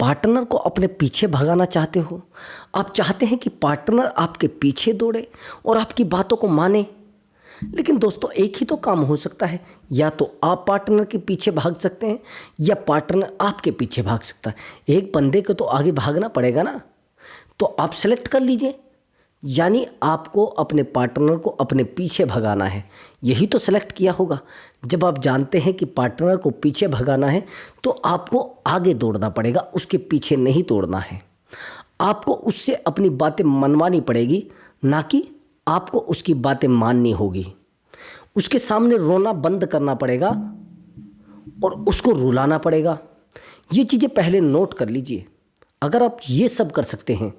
Partner को अपने पीछे भगाना चाहते हो। आप चाहते हैं कि पार्टनर आपके पीछे दौड़े और आपकी बातों को माने। लेकिन दोस्तों, एक ही तो काम हो सकता है, या तो आप पार्टनर के पीछे भाग सकते हैं या पार्टनर आपके पीछे भाग सकता है। एक बंदे को तो आगे भागना पड़ेगा ना। तो आप सेलेक्ट कर लीजिए, यानी आपको अपने पार्टनर को अपने पीछे भगाना है। यही तो सेलेक्ट किया होगा। जब आप जानते हैं कि पार्टनर को पीछे भगाना है तो आपको आगे दौड़ना पड़ेगा, उसके पीछे नहीं दौड़ना है। आपको उससे अपनी बातें मनवानी पड़ेगी, ना कि आपको उसकी बातें माननी होगी। उसके सामने रोना बंद करना पड़ेगा और उसको रुलाना पड़ेगा। ये चीज़ें पहले नोट कर लीजिए। अगर आप ये सब कर सकते हैं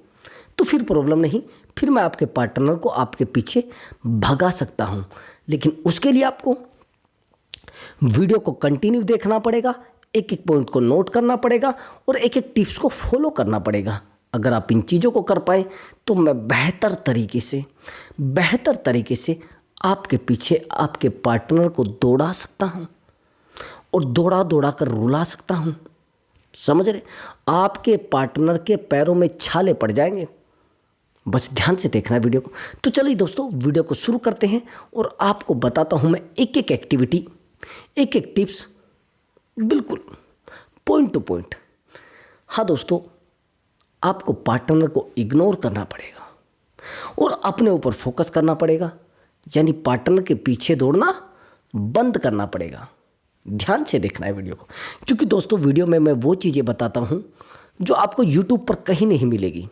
तो फिर प्रॉब्लम नहीं, फिर मैं आपके पार्टनर को आपके पीछे भगा सकता हूँ। लेकिन उसके लिए आपको वीडियो को कंटिन्यू देखना पड़ेगा, एक एक पॉइंट को नोट करना पड़ेगा और एक एक टिप्स को फॉलो करना पड़ेगा। अगर आप इन चीज़ों को कर पाए तो मैं बेहतर तरीके से आपके पीछे आपके पार्टनर को दौड़ा सकता हूँ और दौड़ा कर रुला सकता हूँ। समझ रहे? आपके पार्टनर के पैरों में छाले पड़ जाएंगे। बस ध्यान से देखना है वीडियो को। तो चलिए दोस्तों, वीडियो को शुरू करते हैं और आपको बताता हूँ मैं एक एक एक्टिविटी, एक एक टिप्स, बिल्कुल पॉइंट टू पॉइंट। हाँ दोस्तों, आपको पार्टनर को इग्नोर करना पड़ेगा और अपने ऊपर फोकस करना पड़ेगा, यानी पार्टनर के पीछे दौड़ना बंद करना पड़ेगा। ध्यान से देखना है वीडियो को, क्योंकि दोस्तों वीडियो में मैं वो चीज़ें बताता हूँ जो आपको यूट्यूब पर कहीं नहीं मिलेगी।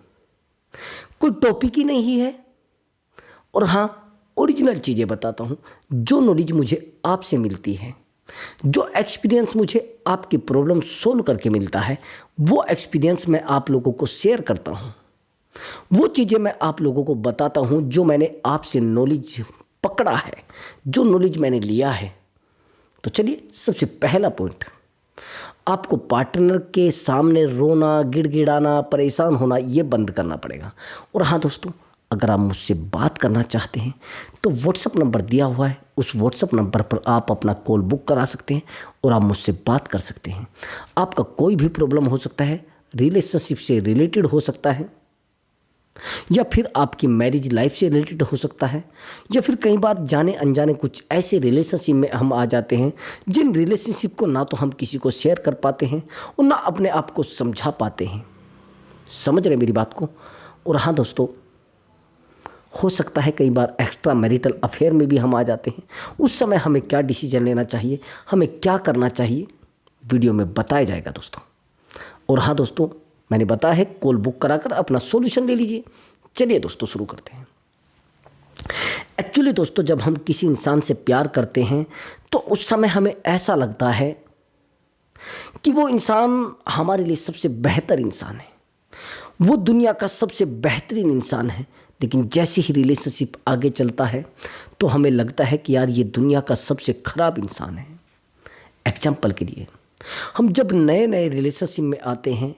कोई टॉपिक ही नहीं है। और हाँ, ओरिजिनल चीज़ें बताता हूँ, जो नॉलेज मुझे आपसे मिलती है, जो एक्सपीरियंस मुझे आपकी प्रॉब्लम सोल्व करके मिलता है, वो एक्सपीरियंस मैं आप लोगों को शेयर करता हूँ। वो चीज़ें मैं आप लोगों को बताता हूँ जो मैंने आपसे नॉलेज पकड़ा है, जो नॉलेज मैंने लिया है। तो चलिए, सबसे पहला पॉइंट, आपको पार्टनर के सामने रोना, गिड़गिड़ाना, परेशान होना ये बंद करना पड़ेगा। और हाँ दोस्तों, अगर आप मुझसे बात करना चाहते हैं तो व्हाट्सअप नंबर दिया हुआ है, उस व्हाट्सअप नंबर पर आप अपना कॉल बुक करा सकते हैं और आप मुझसे बात कर सकते हैं। आपका कोई भी प्रॉब्लम हो सकता है, रिलेशनशिप से रिलेटेड हो सकता है, या फिर आपकी मैरिज लाइफ से रिलेटेड हो सकता है, या फिर कई बार जाने अनजाने कुछ ऐसे रिलेशनशिप में हम आ जाते हैं जिन रिलेशनशिप को ना तो हम किसी को शेयर कर पाते हैं और ना अपने आप को समझा पाते हैं। समझ रहे मेरी बात को? और हाँ दोस्तों, हो सकता है कई बार एक्स्ट्रा मैरिटल अफेयर में भी हम आ जाते हैं। उस समय हमें क्या डिसीजन लेना चाहिए, हमें क्या करना चाहिए, वीडियो में बताया जाएगा दोस्तों। और हाँ दोस्तों, मैंने बताया है, कॉल बुक कराकर अपना सॉल्यूशन ले लीजिए। चलिए दोस्तों, शुरू करते हैं। एक्चुअली दोस्तों, जब हम किसी इंसान से प्यार करते हैं तो उस समय हमें ऐसा लगता है कि वो इंसान हमारे लिए सबसे बेहतर इंसान है, वो दुनिया का सबसे बेहतरीन इंसान है। लेकिन जैसे ही रिलेशनशिप आगे चलता है तो हमें लगता है कि यार ये दुनिया का सबसे खराब इंसान है। एग्जाम्पल के लिए, हम जब नए नए रिलेशनशिप में आते हैं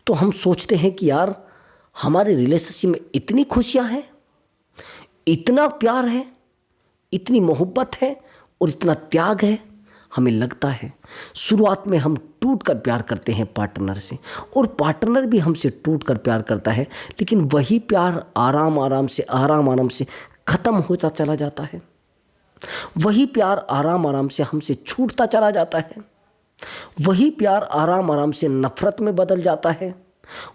तो हम सोचते हैं कि यार हमारे रिलेशनशिप में इतनी खुशियां हैं, इतना प्यार है, इतनी मोहब्बत है और इतना त्याग है। हमें लगता है शुरुआत में हम टूट कर प्यार करते हैं पार्टनर से, और पार्टनर भी हमसे टूट कर प्यार करता है, लेकिन वही प्यार आराम आराम से ख़त्म होता चला जाता है। वही प्यार आराम आराम से हमसे छूटता चला जाता है। वही प्यार आराम आराम से नफ़रत में बदल जाता है।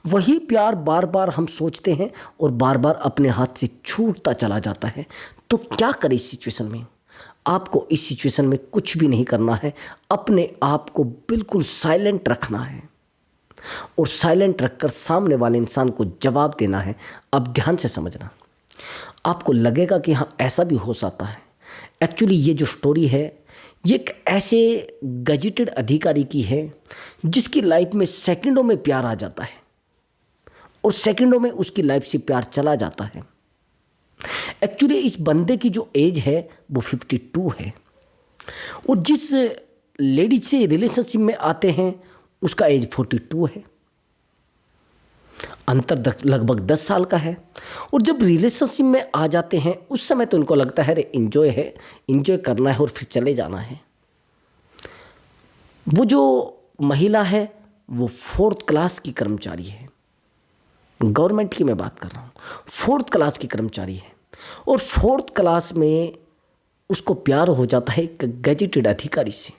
वही प्यार बार बार हम सोचते हैं और बार बार अपने हाथ से छूटता चला जाता है। तो क्या करें इस सिचुएशन में? आपको इस सिचुएशन में कुछ भी नहीं करना है, अपने आप को बिल्कुल साइलेंट रखना है और साइलेंट रखकर सामने वाले इंसान को जवाब देना है। अब ध्यान से समझना, आपको लगेगा कि हाँ ऐसा भी हो सकता है। एक्चुअली ये जो स्टोरी है ये एक ऐसे गजेटेड अधिकारी की है जिसकी लाइफ में सेकंडों में प्यार आ जाता है और सेकंडों में उसकी लाइफ से प्यार चला जाता है। एक्चुअली इस बंदे की जो एज है वो 52 है और जिस लेडी से रिलेशनशिप में आते हैं उसका एज 42 है। अंतर लगभग 10 साल का है। और जब रिलेशनशिप में आ जाते हैं उस समय तो उनको लगता है अरे इन्जॉय है, इन्जॉय करना है और फिर चले जाना है। वो जो महिला है वो 4th क्लास की कर्मचारी है, गवर्नमेंट की मैं बात कर रहा हूँ, 4th क्लास की कर्मचारी है, और 4th क्लास में उसको प्यार हो जाता है एक गैजेटेड अधिकारी से।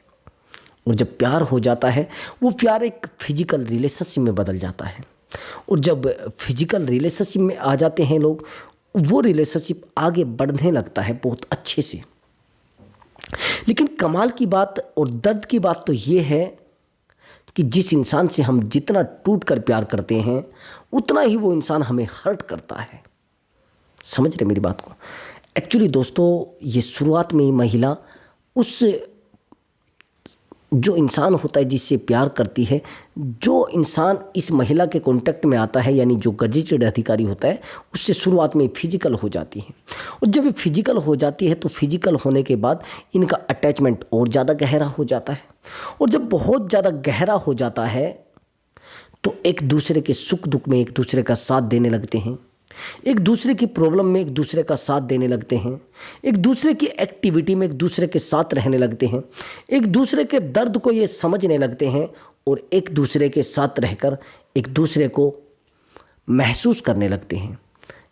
और जब प्यार हो जाता है वो प्यार एक फिजिकल रिलेशनशिप में बदल जाता है, और जब फिजिकल रिलेशनशिप में आ जाते हैं लोग, वो रिलेशनशिप आगे बढ़ने लगता है बहुत अच्छे से। लेकिन कमाल की बात और दर्द की बात तो ये है कि जिस इंसान से हम जितना टूट कर प्यार करते हैं उतना ही वो इंसान हमें हर्ट करता है। समझ रहे मेरी बात को? एक्चुअली दोस्तों, ये शुरुआत में ही महिला उस जो इंसान होता है जिससे प्यार करती है, जो इंसान इस महिला के कांटेक्ट में आता है, यानी जो गजेटेड अधिकारी होता है, उससे शुरुआत में फिजिकल हो जाती है। और जब ये फिजिकल हो जाती है तो फिजिकल होने के बाद इनका अटैचमेंट और ज़्यादा गहरा हो जाता है। और जब बहुत ज़्यादा गहरा हो जाता है तो एक दूसरे के सुख दुख में एक दूसरे का साथ देने लगते हैं, एक दूसरे की प्रॉब्लम में एक दूसरे का साथ देने लगते हैं, एक दूसरे की एक्टिविटी में एक दूसरे के साथ रहने लगते हैं, एक दूसरे के दर्द को ये समझने लगते हैं, और एक दूसरे के साथ रहकर एक दूसरे को महसूस करने लगते हैं।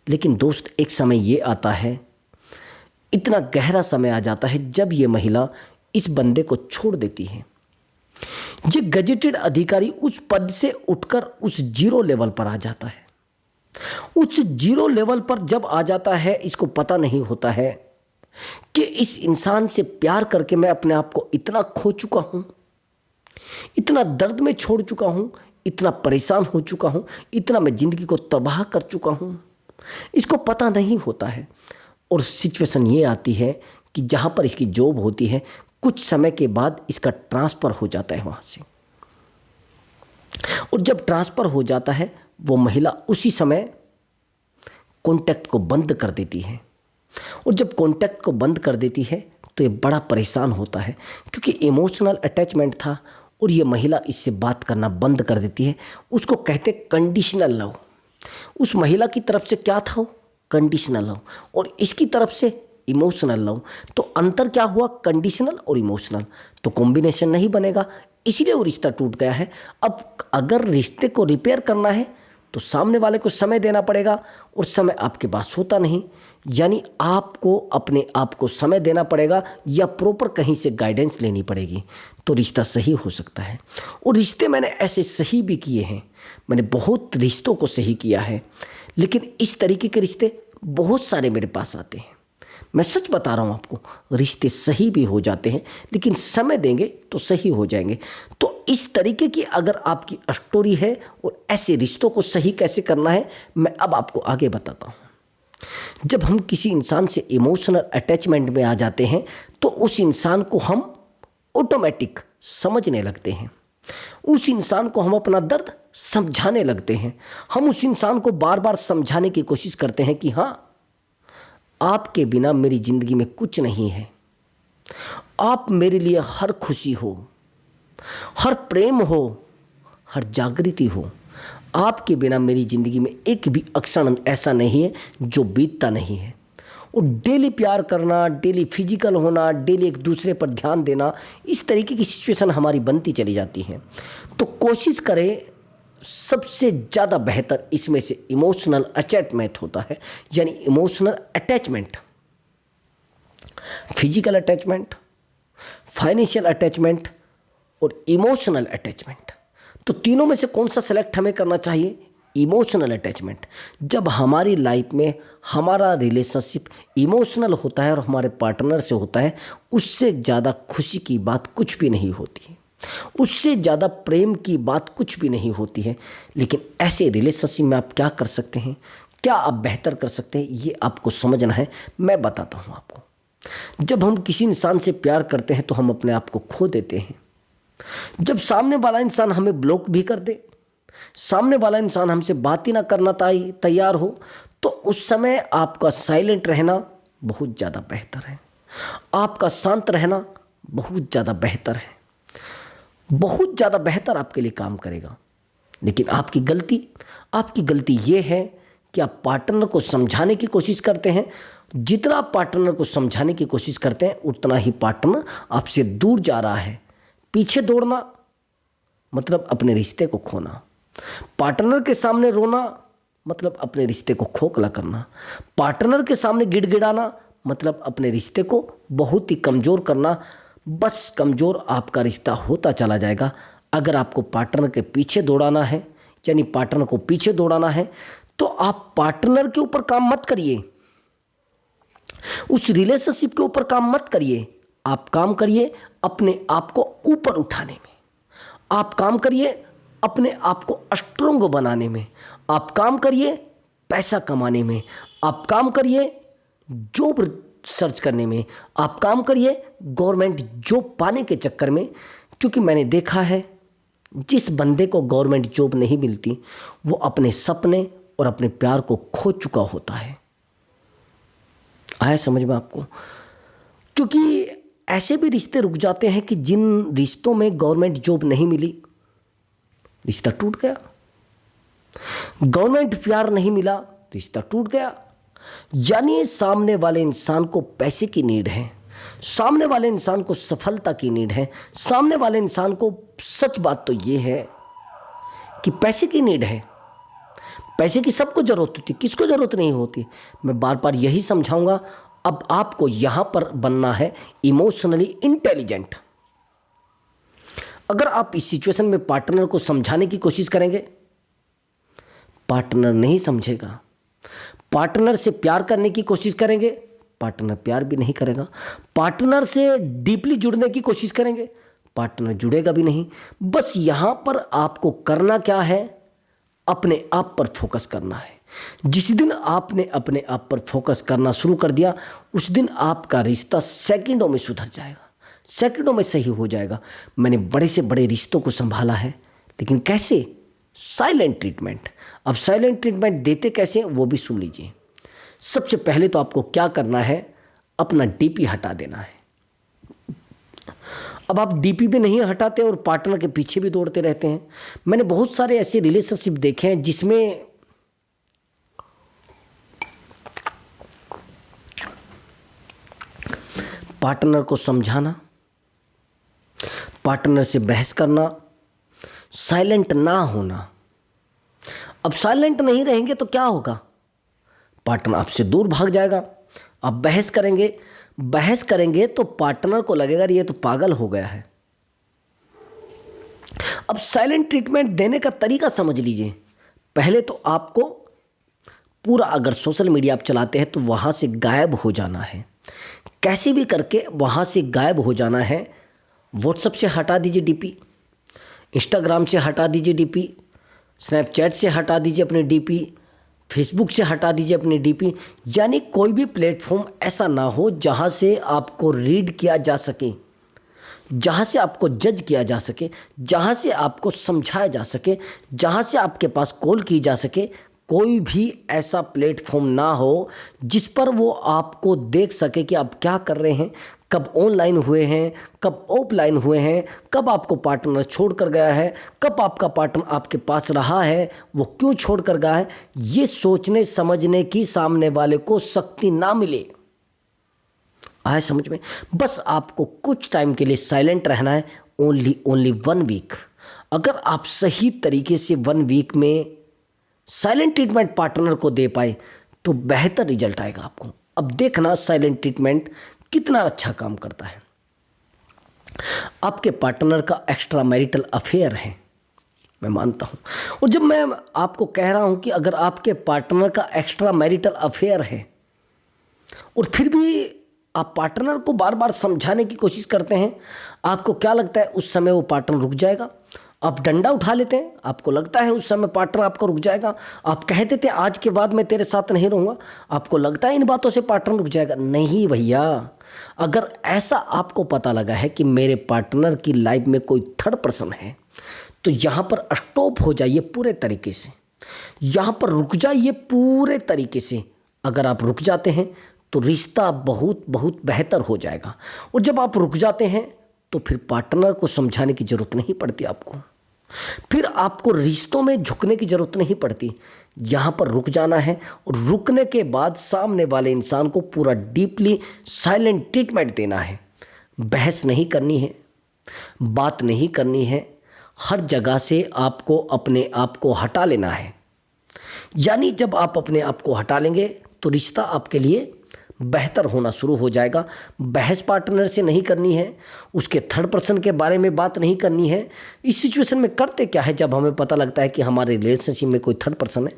लेकिन दोस्त, एक समय ये आता है, इतना गहरा समय आ जाता है जब ये महिला इस बंदे को छोड़ देती है। ये गजेटेड अधिकारी उस पद से उठकर उस 0 लेवल पर आ जाता है। उस 0 लेवल पर जब आ जाता है, इसको पता नहीं होता है कि इस इंसान से प्यार करके मैं अपने आप को इतना खो चुका हूं, इतना दर्द में छोड़ चुका हूं, इतना परेशान हो चुका हूं, इतना मैं जिंदगी को तबाह कर चुका हूं। इसको पता नहीं होता है। और सिचुएशन ये आती है कि जहां पर इसकी जॉब होती है, कुछ समय के बाद इसका ट्रांसफ़र हो जाता है वहाँ से। और जब ट्रांसफ़र हो जाता है, वो महिला उसी समय कॉन्टैक्ट को बंद कर देती है। और जब कॉन्टैक्ट को बंद कर देती है तो ये बड़ा परेशान होता है, क्योंकि इमोशनल अटैचमेंट था और ये महिला इससे बात करना बंद कर देती है। उसको कहते कंडीशनल लव। उस महिला की तरफ से क्या था? कंडीशनल लव, और इसकी तरफ से इमोशनल लव। तो अंतर क्या हुआ? कंडीशनल और इमोशनल। तो कॉम्बिनेशन नहीं बनेगा, इसलिए वो रिश्ता टूट गया है। अब अगर रिश्ते को रिपेयर करना है तो सामने वाले को समय देना पड़ेगा, और समय आपके पास होता नहीं, यानी आपको अपने आप को समय देना पड़ेगा या प्रॉपर कहीं से गाइडेंस लेनी पड़ेगी, तो रिश्ता सही हो सकता है। और रिश्ते मैंने ऐसे सही भी किए हैं, मैंने बहुत रिश्तों को सही किया है, लेकिन इस तरीके के रिश्ते बहुत सारे मेरे पास आते हैं। मैं सच बता रहा हूँ आपको, रिश्ते सही भी हो जाते हैं, लेकिन समय देंगे तो सही हो जाएंगे। तो इस तरीके की अगर आपकी स्टोरी है और ऐसे रिश्तों को सही कैसे करना है, मैं अब आपको आगे बताता हूँ। जब हम किसी इंसान से इमोशनल अटैचमेंट में आ जाते हैं तो उस इंसान को हम ऑटोमेटिक समझने लगते हैं, उस इंसान को हम अपना दर्द समझाने लगते हैं। हम उस इंसान को बार बार समझाने की कोशिश करते हैं कि हाँ, आपके बिना मेरी ज़िंदगी में कुछ नहीं है, आप मेरे लिए हर खुशी हो, हर प्रेम हो, हर जागृति हो। आपके बिना मेरी ज़िंदगी में एक भी क्षण ऐसा नहीं है जो बीतता नहीं है। और डेली प्यार करना, डेली फिजिकल होना, डेली एक दूसरे पर ध्यान देना, इस तरीके की सिचुएशन हमारी बनती चली जाती है। तो कोशिश करें, सबसे ज़्यादा बेहतर इसमें से इमोशनल अटैचमेंट होता है, यानी emotional attachment, physical attachment, financial attachment और इमोशनल अटैचमेंट। तो तीनों में से कौन सा सेलेक्ट हमें करना चाहिए? Emotional attachment. जब हमारी लाइफ में हमारा रिलेशनशिप इमोशनल होता है और हमारे पार्टनर से होता है, उससे ज़्यादा खुशी की बात कुछ भी नहीं होती है, उससे ज़्यादा प्रेम की बात कुछ भी नहीं होती है। लेकिन ऐसे रिलेशनशिप में आप क्या कर सकते हैं, क्या आप बेहतर कर सकते हैं, ये आपको समझना है। मैं बताता हूँ आपको। जब हम किसी इंसान से प्यार करते हैं तो हम अपने आप को खो देते हैं। जब सामने वाला इंसान हमें ब्लॉक भी कर दे, सामने वाला इंसान हमसे बात ही ना करना तैयार हो, तो उस समय आपका साइलेंट रहना बहुत ज़्यादा बेहतर है, आपका शांत रहना बहुत ज़्यादा बेहतर है, बहुत ज़्यादा बेहतर आपके लिए काम करेगा। लेकिन आपकी गलती ये है कि आप पार्टनर को समझाने की कोशिश करते हैं। जितना आप पार्टनर को समझाने की कोशिश करते हैं, उतना ही पार्टनर आपसे दूर जा रहा है। पीछे दौड़ना मतलब अपने रिश्ते को खोना। पार्टनर के सामने रोना मतलब अपने रिश्ते को खोखला करना। पार्टनर के सामने गिड़गिड़ाना मतलब अपने रिश्ते को बहुत ही कमज़ोर करना। बस कमज़ोर आपका रिश्ता होता चला जाएगा। अगर आपको पार्टनर के पीछे दौड़ाना है, यानी पार्टनर को पीछे दौड़ाना है, तो आप पार्टनर के ऊपर काम मत करिए, उस रिलेशनशिप के ऊपर काम मत करिए। आप काम करिए अपने आप को ऊपर उठाने में। आप काम करिए अपने आप को स्ट्रोंग बनाने में। आप काम करिए पैसा कमाने में। आप काम करिए जॉब सर्च करने में। आप काम करिए गवर्नमेंट जॉब पाने के चक्कर में। क्योंकि मैंने देखा है जिस बंदे को गवर्नमेंट जॉब नहीं मिलती वो अपने सपने और अपने प्यार को खो चुका होता है। आया समझ में आपको? क्योंकि ऐसे भी रिश्ते रुक जाते हैं कि जिन रिश्तों में गवर्नमेंट जॉब नहीं मिली, रिश्ता टूट गया। गवर्नमेंट प्यार नहीं मिला, रिश्ता टूट गया। यानी सामने वाले इंसान को पैसे की नीड है, सामने वाले इंसान को सफलता की नीड है, सामने वाले इंसान को, सच बात तो ये है कि पैसे की नीड है। पैसे की सबको जरूरत होती, किसको जरूरत नहीं होती। मैं बार बार यही समझाऊंगा। अब आपको यहां पर बनना है इमोशनली इंटेलिजेंट। अगर आप इस सिचुएशन में पार्टनर को समझाने की कोशिश करेंगे, पार्टनर नहीं समझेगा। पार्टनर से प्यार करने की कोशिश करेंगे, पार्टनर प्यार भी नहीं करेगा। पार्टनर से डीपली जुड़ने की कोशिश करेंगे, पार्टनर जुड़ेगा भी नहीं। बस यहां पर आपको करना क्या है, अपने आप पर फोकस करना है। जिस दिन आपने अपने आप पर फोकस करना शुरू कर दिया, उस दिन आपका रिश्ता सेकंडों में सुधर जाएगा, सेकंडों में सही हो जाएगा। मैंने बड़े से बड़े रिश्तों को संभाला है, लेकिन कैसे? Silent treatment. अब साइलेंट ट्रीटमेंट देते कैसे वो भी सुन लीजिए। सबसे पहले तो आपको क्या करना है, अपना डीपी हटा देना है। अब आप डीपी भी नहीं हटाते और पार्टनर के पीछे भी दौड़ते रहते हैं। मैंने बहुत सारे ऐसे रिलेशनशिप देखे हैं जिसमें पार्टनर को समझाना, पार्टनर से बहस करना, साइलेंट ना होना। अब साइलेंट नहीं रहेंगे तो क्या होगा? पार्टनर आपसे दूर भाग जाएगा। आप बहस करेंगे तो पार्टनर को लगेगा ये तो पागल हो गया है। अब साइलेंट ट्रीटमेंट देने का तरीका समझ लीजिए। पहले तो आपको पूरा, अगर सोशल मीडिया आप चलाते हैं तो वहाँ से गायब हो जाना है, कैसे भी करके वहाँ से गायब हो जाना है। व्हाट्सएप से हटा दीजिए डीपी, इंस्टाग्राम से हटा दीजिए डीपी, स्नैपचैट से हटा दीजिए अपनी डीपी, फेसबुक से हटा दीजिए अपनी डीपी। यानी कोई भी प्लेटफॉर्म ऐसा ना हो जहाँ से आपको रीड किया जा सके, जहाँ से आपको जज किया जा सके, जहाँ से आपको समझाया जा सके, जहाँ से आपके पास कॉल की जा सके। कोई भी ऐसा प्लेटफॉर्म ना हो जिस पर वो आपको देख सके कि आप क्या कर रहे हैं, कब ऑनलाइन हुए हैं, कब ऑफलाइन हुए हैं, कब आपको पार्टनर छोड़ कर गया है, कब आपका पार्टनर आपके पास रहा है, वो क्यों छोड़ कर गया है। ये सोचने समझने की सामने वाले को शक्ति ना मिले। आए समझ में? बस आपको कुछ टाइम के लिए साइलेंट रहना है, ओनली 1 वीक। अगर आप सही तरीके से 1 वीक में साइलेंट ट्रीटमेंट पार्टनर को दे पाए तो बेहतर रिजल्ट आएगा आपको। अब देखना साइलेंट ट्रीटमेंट कितना अच्छा काम करता है। आपके पार्टनर का एक्स्ट्रा मैरिटल अफेयर है, मैं मानता हूँ। और जब मैं आपको कह रहा हूँ कि अगर आपके पार्टनर का एक्स्ट्रा मैरिटल अफेयर है और फिर भी आप पार्टनर को बार बार समझाने की कोशिश करते हैं, आपको क्या लगता है उस समय वो पार्टनर रुक जाएगा? आप डंडा उठा लेते हैं, आपको लगता है उस समय पार्टनर आपका रुक जाएगा। आप कह देते हैं आज के बाद मैं तेरे साथ नहीं रहूँगा, आपको लगता है इन बातों से पार्टनर रुक जाएगा। नहीं भैया, अगर ऐसा आपको पता लगा है कि मेरे पार्टनर की लाइफ में कोई थर्ड पर्सन है, तो यहाँ पर स्टॉप हो जाइए पूरे तरीके से, यहाँ पर रुक जाइए पूरे तरीके से। अगर आप रुक जाते हैं तो रिश्ता बहुत बहुत बेहतर हो जाएगा। और जब आप रुक जाते हैं तो फिर पार्टनर को समझाने की ज़रूरत नहीं पड़ती आपको, फिर आपको रिश्तों में झुकने की ज़रूरत नहीं पड़ती। यहाँ पर रुक जाना है और रुकने के बाद सामने वाले इंसान को पूरा डीपली साइलेंट ट्रीटमेंट देना है। बहस नहीं करनी है, बात नहीं करनी है, हर जगह से आपको अपने आप को हटा लेना है। यानी जब आप अपने आप को हटा लेंगे तो रिश्ता आपके लिए बेहतर होना शुरू हो जाएगा। बहस पार्टनर से नहीं करनी है, उसके थर्ड पर्सन के बारे में बात नहीं करनी है। इस सिचुएशन में करते क्या है, जब हमें पता लगता है कि हमारे रिलेशनशिप में कोई थर्ड पर्सन है,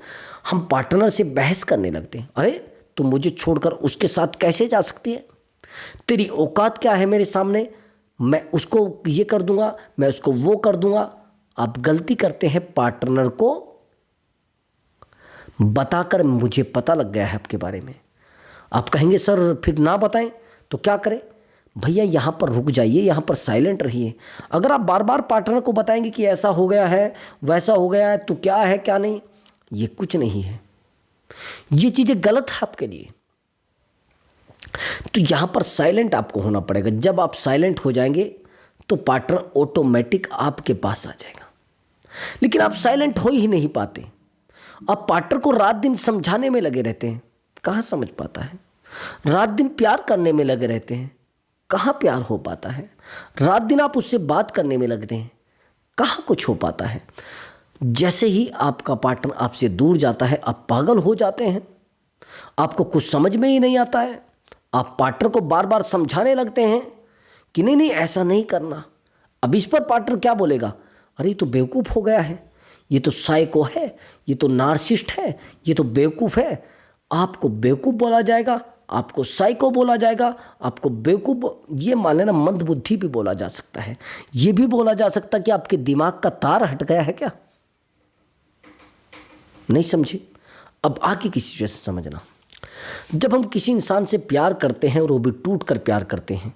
हम पार्टनर से बहस करने लगते हैं। अरे तुम मुझे छोड़कर उसके साथ कैसे जा सकती है, तेरी औकात क्या है मेरे सामने, मैं उसको ये कर दूंगा, मैं उसको वो कर दूंगा। आप गलती करते हैं पार्टनर को बताकर मुझे पता लग गया है आपके बारे में। आप कहेंगे सर फिर ना बताएं तो क्या करें? भैया यहाँ पर रुक जाइए, यहाँ पर साइलेंट रहिए। अगर आप बार बार पार्टनर को बताएंगे कि ऐसा हो गया है, वैसा हो गया है, तो क्या है क्या नहीं, ये कुछ नहीं है, ये चीज़ें गलत है आपके लिए। तो यहाँ पर साइलेंट आपको होना पड़ेगा। जब आप साइलेंट हो जाएंगे तो पार्टनर ऑटोमेटिक आपके पास आ जाएगा। लेकिन आप साइलेंट हो ही नहीं पाते, आप पार्टनर को रात दिन समझाने में लगे रहते हैं, कहाँ समझ पाता है। रात दिन प्यार करने में लगे रहते हैं, कहाँ प्यार हो पाता है। रात दिन आप उससे बात करने में लगते हैं, कहाँ कुछ हो पाता है। जैसे ही आपका पार्टनर आपसे दूर जाता है आप पागल हो जाते हैं, आपको कुछ समझ में ही नहीं आता है। आप पार्टनर को बार बार समझाने लगते हैं कि नहीं नहीं ऐसा नहीं करना। अब इस पर पार्टनर क्या बोलेगा, अरे तो बेवकूफ़ हो गया है, ये तो साइको है, ये तो नार्सिसिस्ट है, ये तो बेवकूफ़ है। आपको बेवकूफ़ बोला जाएगा, आपको साइको बोला जाएगा, आपको बेवकूफ़, ये मान लेना मंदबुद्धि भी बोला जा सकता है। ये भी बोला जा सकता है कि आपके दिमाग का तार हट गया है क्या। नहीं समझे? अब आगे की सिचुएशन समझना। जब हम किसी इंसान से प्यार करते हैं और वो भी टूट कर प्यार करते हैं,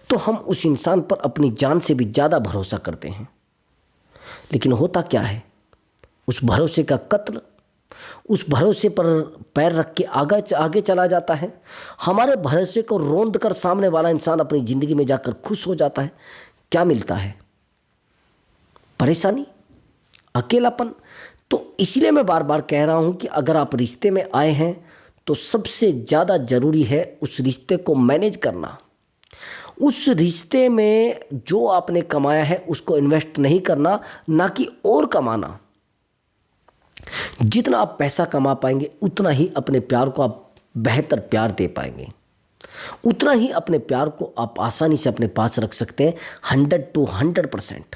तो हम उस इंसान पर अपनी जान से भी ज़्यादा भरोसा करते हैं। लेकिन होता क्या है, उस भरोसे का कत्ल उस भरोसे पर पैर रख के आगे चला जाता है। हमारे भरोसे को रोंद कर सामने वाला इंसान अपनी ज़िंदगी में जाकर खुश हो जाता है। क्या मिलता है? परेशानी, अकेलापन। तो इसलिए मैं बार बार कह रहा हूं कि अगर आप रिश्ते में आए हैं तो सबसे ज़्यादा ज़रूरी है उस रिश्ते को मैनेज करना। उस रिश्ते में जो आपने कमाया है उसको इन्वेस्ट नहीं करना, ना कि और कमाना। जितना आप पैसा कमा पाएंगे उतना ही अपने प्यार को आप बेहतर प्यार दे पाएंगे, उतना ही अपने प्यार को आप आसानी से अपने पास रख सकते हैं 100%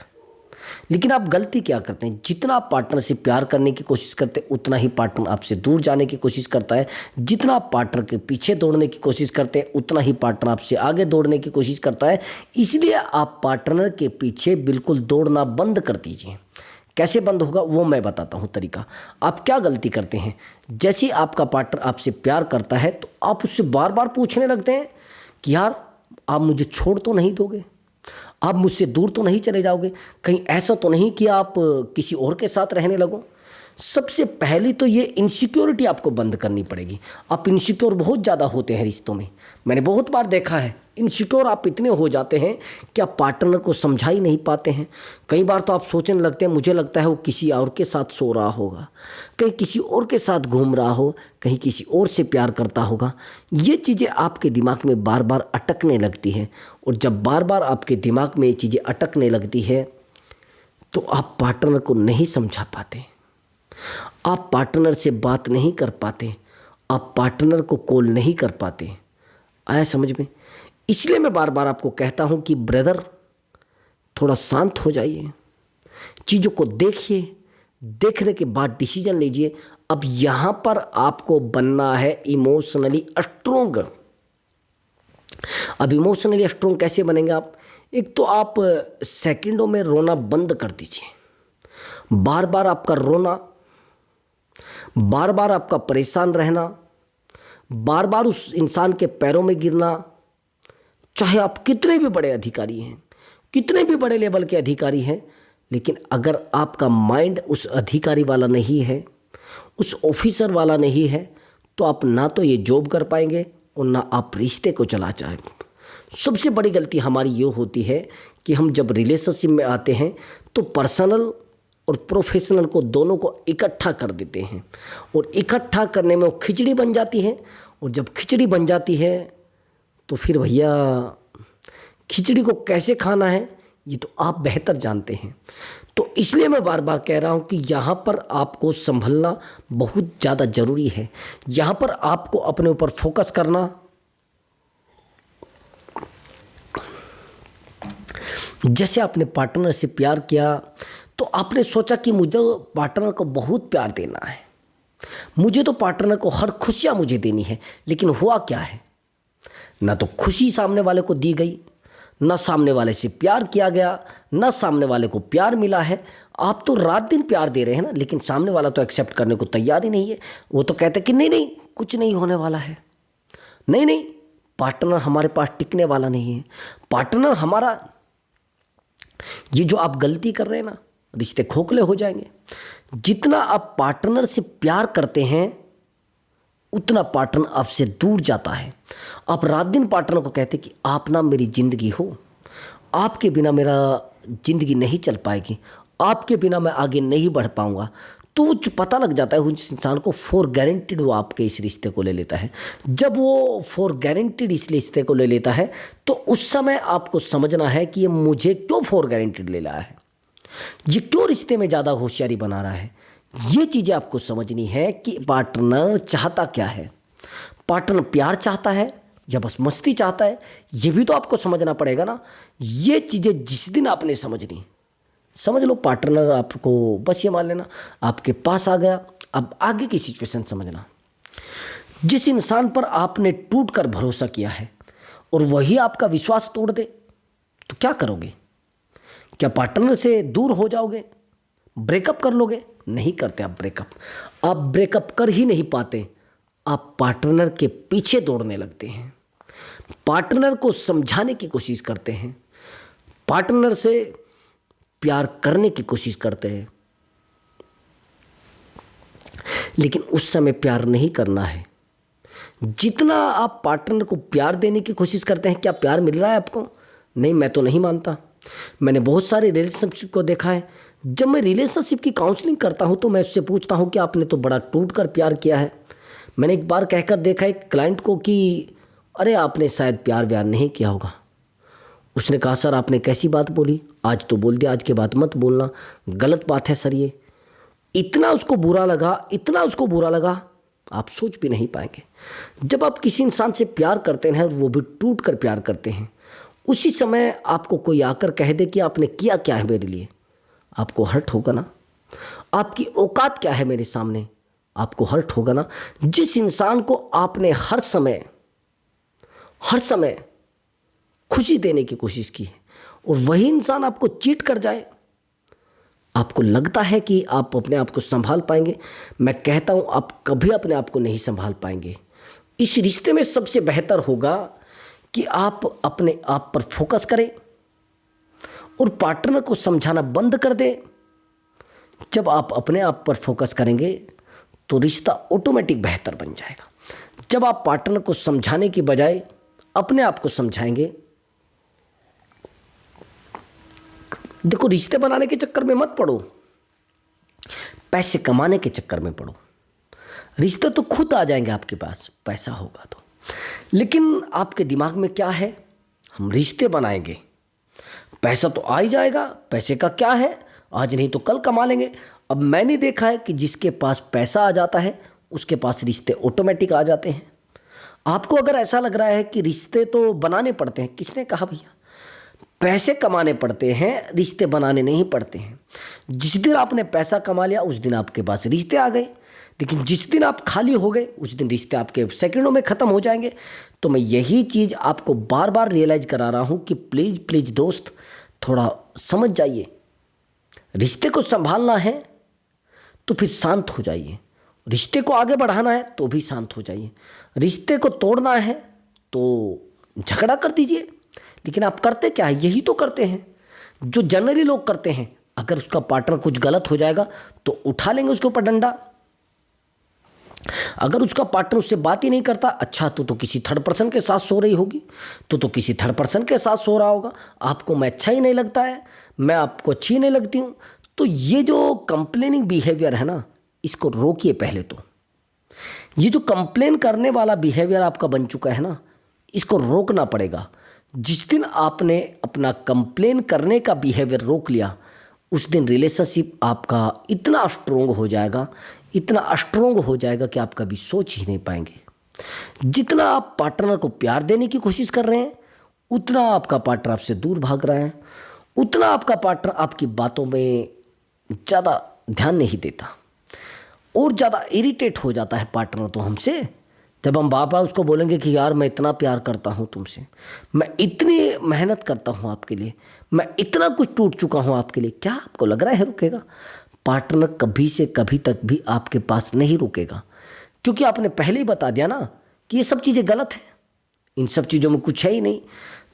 लेकिन आप गलती क्या करते हैं, जितना आप पार्टनर से प्यार करने की कोशिश करते हैं उतना ही पार्टनर आपसे दूर जाने की कोशिश करता है। जितना आप पार्टनर के पीछे दौड़ने की कोशिश करते हैं उतना ही पार्टनर आपसे आगे दौड़ने की कोशिश करता है। इसलिए आप पार्टनर के पीछे बिल्कुल दौड़ना बंद कर दीजिए। कैसे बंद होगा वो मैं बताता हूँ तरीका। आप क्या गलती करते हैं, जैसे ही आपका पार्टनर आपसे प्यार करता है तो आप उससे बार बार पूछने लगते हैं कि यार आप मुझे छोड़ तो नहीं दोगे, आप मुझसे दूर तो नहीं चले जाओगे, कहीं ऐसा तो नहीं कि आप किसी और के साथ रहने लगो। सबसे पहली तो ये इनसिक्योरिटी आपको बंद करनी पड़ेगी। आप इनसिक्योर बहुत ज़्यादा होते हैं रिश्तों में, मैंने बहुत बार देखा है। इनसिक्योर आप इतने हो जाते हैं कि आप पार्टनर को समझा ही नहीं पाते हैं। कई बार तो आप सोचने लगते हैं मुझे लगता है वो किसी और के साथ सो रहा होगा, कहीं किसी और के साथ घूम रहा हो, कहीं किसी और से प्यार करता होगा। ये चीज़ें आपके दिमाग में बार बार अटकने लगती हैं, और जब बार बार आपके दिमाग में ये चीज़ें अटकने लगती है तो आप पार्टनर को नहीं समझा पाते, आप पार्टनर से बात नहीं कर पाते, आप पार्टनर को कॉल नहीं कर पाते। आया समझ में? इसलिए मैं बार बार आपको कहता हूं कि ब्रदर थोड़ा शांत हो जाइए, चीज़ों को देखिए, देखने के बाद डिसीजन लीजिए। अब यहाँ पर आपको बनना है इमोशनली स्ट्रोंग। अब इमोशनली स्ट्रोंग कैसे बनेंगे आप? एक तो आप सेकंडों में रोना बंद कर दीजिए। बार बार आपका रोना, बार बार आपका परेशान रहना, बार बार उस इंसान के पैरों में गिरना, चाहे आप कितने भी बड़े अधिकारी हैं, कितने भी बड़े लेवल के अधिकारी हैं, लेकिन अगर आपका माइंड उस अधिकारी वाला नहीं है, उस ऑफिसर वाला नहीं है, तो आप ना तो ये जॉब कर पाएंगे और ना आप रिश्ते को चला पाएंगे। सबसे बड़ी गलती हमारी ये होती है कि हम जब रिलेशनशिप में आते हैं तो पर्सनल और प्रोफेशनल को दोनों को इकट्ठा कर देते हैं, और इकट्ठा करने में वो खिचड़ी बन जाती है। और जब खिचड़ी बन जाती है तो फिर भैया खिचड़ी को कैसे खाना है ये तो आप बेहतर जानते हैं। तो इसलिए मैं बार बार कह रहा हूं कि यहाँ पर आपको संभलना बहुत ज़्यादा ज़रूरी है। यहाँ पर आपको अपने ऊपर फोकस करना, जैसे आपने पार्टनर से प्यार किया तो आपने सोचा कि मुझे पार्टनर को बहुत प्यार देना है, मुझे तो पार्टनर को हर खुशियाँ मुझे देनी है। लेकिन हुआ क्या है, ना तो खुशी सामने वाले को दी गई, ना सामने वाले से प्यार किया गया, ना सामने वाले को प्यार मिला है। आप तो रात दिन प्यार दे रहे हैं ना, लेकिन सामने वाला तो एक्सेप्ट करने को तैयार ही नहीं है। वो तो कहते हैं कि नहीं नहीं कुछ नहीं होने वाला है, नहीं नहीं पार्टनर हमारे पास टिकने वाला नहीं है, पार्टनर हमारा, ये जो आप गलती कर रहे हैं ना, रिश्ते खोखले हो जाएंगे। जितना आप पार्टनर से प्यार करते हैं उतना पार्टनर आपसे दूर जाता है। आप रात दिन पार्टनर को कहते कि आप ना मेरी ज़िंदगी हो, आपके बिना मेरा ज़िंदगी नहीं चल पाएगी, आपके बिना मैं आगे नहीं बढ़ पाऊंगा। तो जो पता लग जाता है उस इंसान को, फॉर गारंटीड वो आपके इस रिश्ते को ले लेता है। जब वो फॉर गारंटीड इस रिश्ते को ले लेता है तो उस समय आपको समझना है कि ये मुझे क्यों फॉर गारंटीड ले रहा है, ये क्यों रिश्ते में ज़्यादा होशियारी बना रहा है। ये चीज़ें आपको समझनी है कि पार्टनर चाहता क्या है, पार्टनर प्यार चाहता है या बस मस्ती चाहता है, ये भी तो आपको समझना पड़ेगा ना। ये चीज़ें जिस दिन आपने समझनी, समझ लो पार्टनर आपको, बस ये मान लेना आपके पास आ गया। अब आगे की सिचुएशन समझना, जिस इंसान पर आपने टूट कर भरोसा किया है और वही आपका विश्वास तोड़ दे तो क्या करोगे? क्या पार्टनर से दूर हो जाओगे, ब्रेकअप कर लोगे? नहीं करते आप ब्रेकअप, आप ब्रेकअप कर ही नहीं पाते, आप पार्टनर के पीछे दौड़ने लगते हैं, पार्टनर को समझाने की कोशिश करते हैं, पार्टनर से प्यार करने की कोशिश करते हैं। लेकिन उस समय प्यार नहीं करना है। जितना आप पार्टनर को प्यार देने की कोशिश करते हैं, क्या प्यार मिल रहा है आपको? नहीं, मैं तो नहीं मानता। मैंने बहुत सारे रिलेशनशिप को देखा है। जब मैं रिलेशनशिप की काउंसलिंग करता हूं तो मैं उससे पूछता हूं कि आपने तो बड़ा टूट कर प्यार किया है। मैंने एक बार कहकर देखा एक क्लाइंट को कि अरे आपने शायद प्यार व्यार नहीं किया होगा। उसने कहा सर आपने कैसी बात बोली, आज तो बोल दिया, आज के बाद मत बोलना, गलत बात है सर ये। इतना उसको बुरा लगा, इतना उसको बुरा लगा, आप सोच भी नहीं पाएंगे। जब आप किसी इंसान से प्यार करते हैं, वो भी टूट कर प्यार करते हैं, उसी समय आपको कोई आकर कह दे कि आपने किया क्या है मेरे लिए, आपको हर्ट होगा ना। आपकी औकात क्या है मेरे सामने, आपको हर्ट होगा ना। जिस इंसान को आपने हर समय खुशी देने की कोशिश की है और वही इंसान आपको चीट कर जाए, आपको लगता है कि आप अपने आप को संभाल पाएंगे? मैं कहता हूं आप कभी अपने आप को नहीं संभाल पाएंगे। इस रिश्ते में सबसे बेहतर होगा कि आप अपने आप पर फोकस करें और पार्टनर को समझाना बंद कर दें। जब आप अपने आप पर फोकस करेंगे तो रिश्ता ऑटोमेटिक बेहतर बन जाएगा। जब आप पार्टनर को समझाने की बजाय अपने आप को समझाएंगे, देखो रिश्ते बनाने के चक्कर में मत पड़ो, पैसे कमाने के चक्कर में पड़ो। रिश्ते तो खुद आ जाएंगे आपके पास, पैसा होगा तो। लेकिन आपके दिमाग में क्या है, हम रिश्ते बनाएंगे, पैसा तो आ ही जाएगा, पैसे का क्या है, आज नहीं तो कल कमा लेंगे। अब मैंने देखा है कि जिसके पास पैसा आ जाता है उसके पास रिश्ते ऑटोमेटिक आ जाते हैं। आपको अगर ऐसा लग रहा है कि रिश्ते तो बनाने पड़ते हैं, किसने कहा भैया? पैसे कमाने पड़ते हैं, रिश्ते बनाने नहीं पड़ते हैं। जिस दिन आपने पैसा कमा लिया उस दिन आपके पास रिश्ते आ गए, लेकिन जिस दिन आप खाली हो गए उस दिन रिश्ते आपके सेकंडों में ख़त्म हो जाएंगे। तो मैं यही चीज़ आपको बार बार रियलाइज़ करा रहा हूँ कि प्लीज़ प्लीज़ दोस्त थोड़ा समझ जाइए। रिश्ते को संभालना है तो फिर शांत हो जाइए, रिश्ते को आगे बढ़ाना है तो भी शांत हो जाइए, रिश्ते को तोड़ना है तो झगड़ा कर दीजिए। लेकिन आप करते क्या है? यही तो करते हैं जो जनरली लोग करते हैं। अगर उसका पार्टनर कुछ गलत हो जाएगा तो उठा लेंगे उसके ऊपर डंडा। अगर उसका पार्टनर उससे बात ही नहीं करता, अच्छा तो किसी थर्ड पर्सन के साथ सो रही होगी, तो किसी थर्ड पर्सन के साथ सो रहा होगा, आपको मैं अच्छा ही नहीं लगता है, मैं आपको अच्छी नहीं लगती हूँ। तो ये जो कंप्लेनिंग बिहेवियर है ना, इसको रोकिए पहले तो। ये जो कंप्लेन करने वाला बिहेवियर आपका बन चुका है ना, इसको रोकना पड़ेगा। जिस दिन आपने अपना कंप्लेन करने का बिहेवियर रोक लिया, उस दिन रिलेशनशिप आपका इतना स्ट्रोंग हो जाएगा, इतना स्ट्रोंग हो जाएगा कि आप कभी सोच ही नहीं पाएंगे। जितना आप पार्टनर को प्यार देने की कोशिश कर रहे हैं, उतना आपका पार्टनर आपसे दूर भाग रहा है, उतना आपका पार्टनर आपकी बातों में ज़्यादा ध्यान नहीं देता और ज़्यादा इरिटेट हो जाता है पार्टनर तो हमसे। जब हम बार बार उसको बोलेंगे कि यार मैं इतना प्यार करता हूँ तुमसे, मैं इतनी मेहनत करता हूँ आपके लिए, मैं इतना कुछ टूट चुका हूँ आपके लिए, क्या आपको लग रहा है रुकेगा? पार्टनर कभी से कभी तक भी आपके पास नहीं रुकेगा, क्योंकि आपने पहले ही बता दिया ना कि ये सब चीज़ें गलत हैं, इन सब चीज़ों में कुछ है ही नहीं।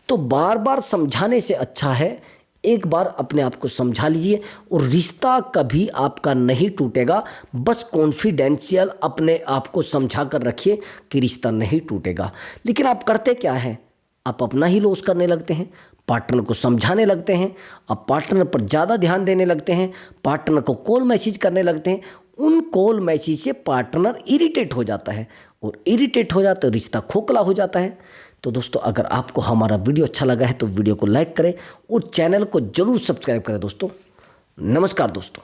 तो बार बार समझाने से अच्छा है एक बार अपने आप को समझा लीजिए और रिश्ता कभी आपका नहीं टूटेगा। बस कॉन्फिडेंशियल अपने आप को समझा कर रखिए कि रिश्ता नहीं टूटेगा। लेकिन आप करते क्या है, आप अपना ही लॉस करने लगते हैं, पार्टनर को समझाने लगते हैं, आप पार्टनर पर ज़्यादा ध्यान देने लगते हैं, पार्टनर को कॉल मैसेज करने लगते हैं। उन कॉल मैसेज से पार्टनर इरिटेट हो जाता है और इरिटेट हो जाता है, रिश्ता खोखला हो जाता है। तो दोस्तों, अगर आपको हमारा वीडियो अच्छा लगा है तो वीडियो को लाइक करें और चैनल को जरूर सब्सक्राइब करें दोस्तों। नमस्कार दोस्तों।